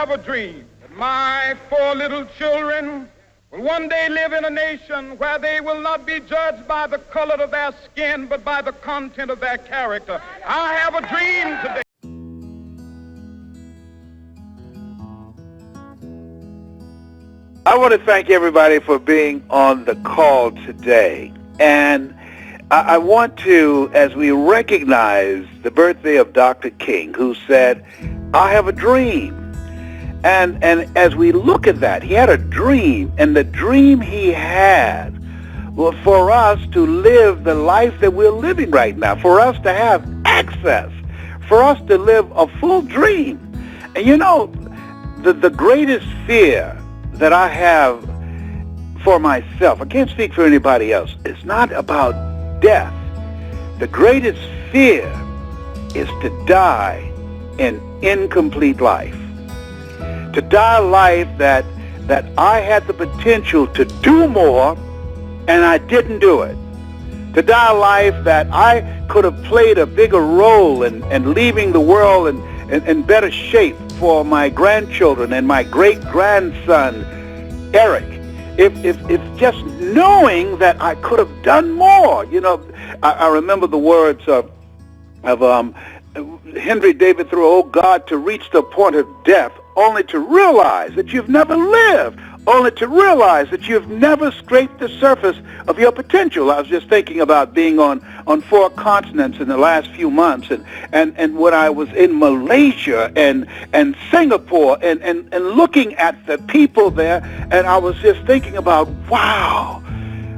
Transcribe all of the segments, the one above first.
have a dream that my 4 little children will one day live in a nation where they will not be judged by the color of their skin, but by the content of their character. I have a dream today. I want to thank everybody for being on the call today. And I want to, as we recognize the birthday of Dr. King, who said, I have a dream. And as we look at that, he had a dream, and the dream he had was for us to live the life that we're living right now, for us to have access, for us to live a full dream. And you know, the greatest fear that I have for myself, I can't speak for anybody else, it's not about death. The greatest fear is to die an incomplete life. To die a life that I had the potential to do more and I didn't do it. To die a life that I could have played a bigger role in leaving the world in better shape for my grandchildren and my great-grandson, Eric. If just knowing that I could have done more. You know, I remember the words of Henry David Thoreau, oh God, to reach the point of death, only to realize that you've never lived, only to realize that you've never scraped the surface of your potential. I was just thinking about being on 4 continents in the last few months, and when I was in Malaysia and Singapore and looking at the people there, and I was just thinking about, wow,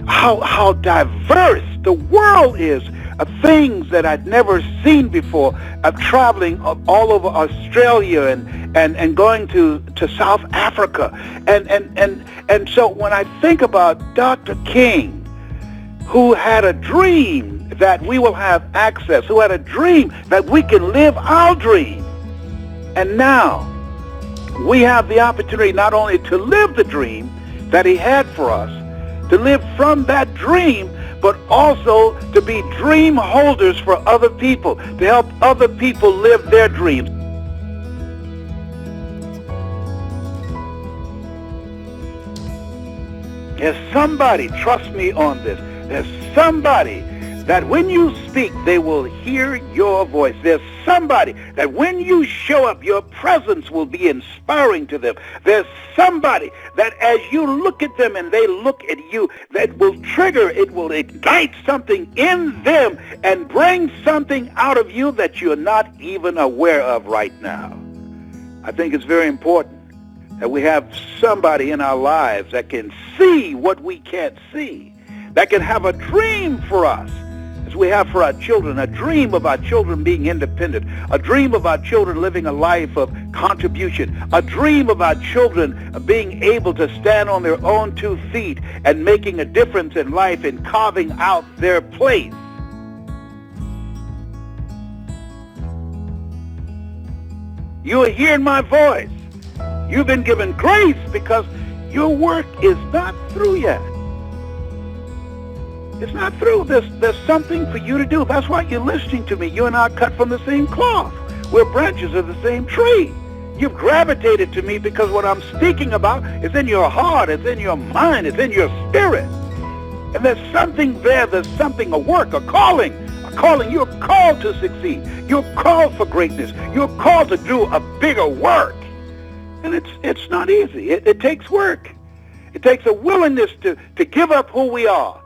how diverse the world is, of things that I'd never seen before, of traveling all over Australia and going to South Africa. And so when I think about Dr. King, who had a dream that we will have access, who had a dream that we can live our dream, and now we have the opportunity not only to live the dream that he had for us, to live from that dream, but also to be dream holders for other people, to help other people live their dreams. There's somebody, trust me on this, there's somebody that when you speak, they will hear your voice. There's somebody that when you show up, your presence will be inspiring to them. There's somebody that as you look at them and they look at you, that will trigger, it will ignite something in them and bring something out of you that you're not even aware of right now. I think it's very important that we have somebody in our lives that can see what we can't see, that can have a dream for us, as we have for our children, a dream of our children being independent, a dream of our children living a life of contribution, a dream of our children being able to stand on their own 2 feet and making a difference in life and carving out their place. You are hearing my voice. You've been given grace because your work is not through yet. It's not through. There's something for you to do. That's why you're listening to me. You and I are cut from the same cloth. We're branches of the same tree. You've gravitated to me because what I'm speaking about is in your heart, it's in your mind, it's in your spirit. And there's something there. There's something, a work, a calling. You're called to succeed. You're called for greatness. You're called to do a bigger work. And it's not easy. It takes work. It takes a willingness to give up who we are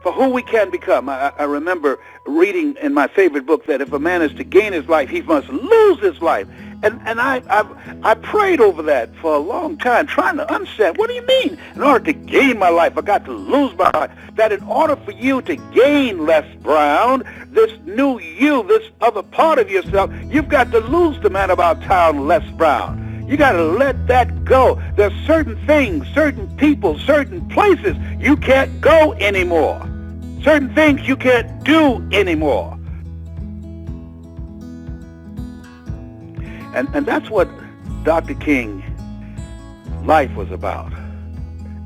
for who we can become. I remember reading in my favorite book that if a man is to gain his life, he must lose his life. And I prayed over that for a long time, trying to understand, what do you mean? In order to gain my life, I got to lose my life. That in order for you to gain Les Brown, this new you, this other part of yourself, you've got to lose the man about town, Les Brown. You got to let that go. There's certain things, certain people, certain places you can't go anymore. Certain things you can't do anymore. And that's what Dr. King's life was about.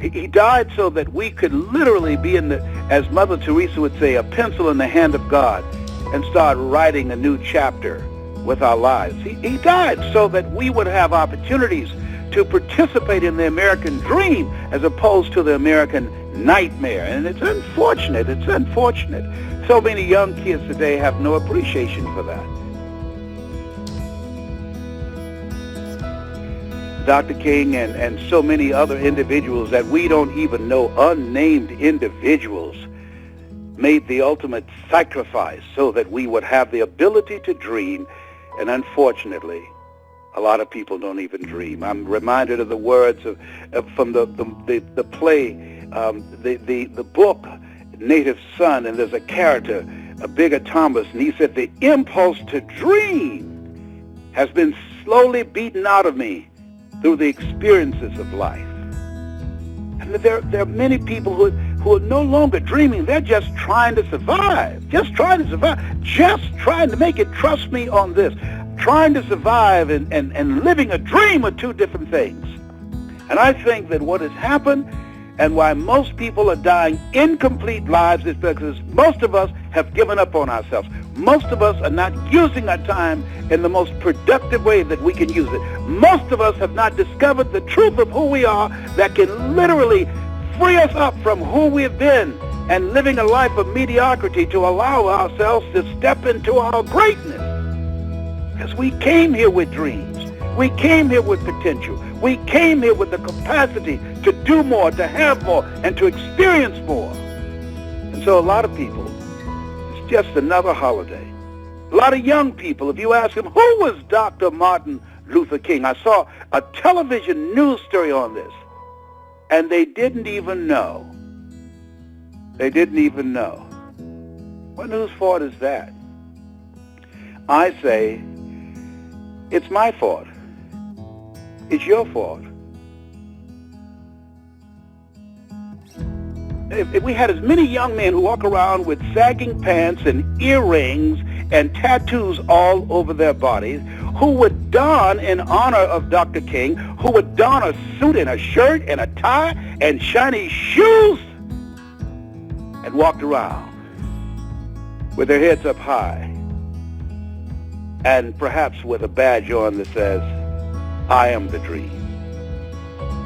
He died so that we could literally be in the, as Mother Teresa would say, a pencil in the hand of God and start writing a new chapter with our lives. He died so that we would have opportunities to participate in the American dream as opposed to the American nightmare. And it's unfortunate. It's unfortunate. So many young kids today have no appreciation for that. Dr. King and so many other individuals that we don't even know, unnamed individuals, made the ultimate sacrifice so that we would have the ability to dream. And unfortunately, a lot of people don't even dream. I'm reminded of the words from the play, the book, Native Son, and there's a character, a Bigger Thomas, and he said, the impulse to dream has been slowly beaten out of me through the experiences of life. And there are many people who are no longer dreaming. They're just trying to survive, just trying to make it. Trust me on this. Trying to survive and living a dream are two different things. And I think that what has happened and why most people are dying incomplete lives is because most of us have given up on ourselves. Most of us are not using our time in the most productive way that we can use it. Most of us have not discovered the truth of who we are that can literally free us up from who we've been and living a life of mediocrity to allow ourselves to step into our greatness. Because we came here with dreams. We came here with potential. We came here with the capacity to do more, to have more, and to experience more. And so a lot of people, it's just another holiday. A lot of young people, if you ask them, who was Dr. Martin Luther King? I saw a television news story on this, and they didn't even know. They didn't even know. What whose fault is that? I say, it's my fault. It's your fault. If we had as many young men who walk around with sagging pants and earrings and tattoos all over their bodies, who would don in honor of Dr. King, who would don a suit and a shirt and a tie and shiny shoes and walked around with their heads up high and perhaps with a badge on that says, I am the dream.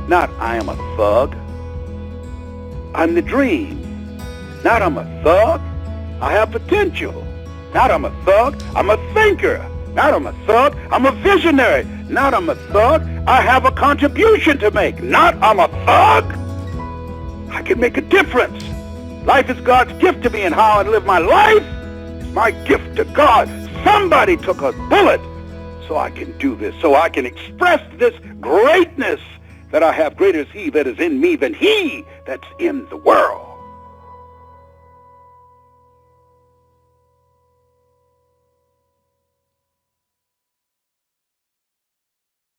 Not I am a thug. I'm the dream. Not I'm a thug. I have potential. Not I'm a thug. I'm a thinker. Not I'm a thug. I'm a visionary. Not I'm a thug. I have a contribution to make. Not I'm a thug. I can make a difference. Life is God's gift to me, and how I live my life is my gift to God. Somebody took a bullet so I can do this, so I can express this greatness that I have. Greater is he that is in me than he that's in the world.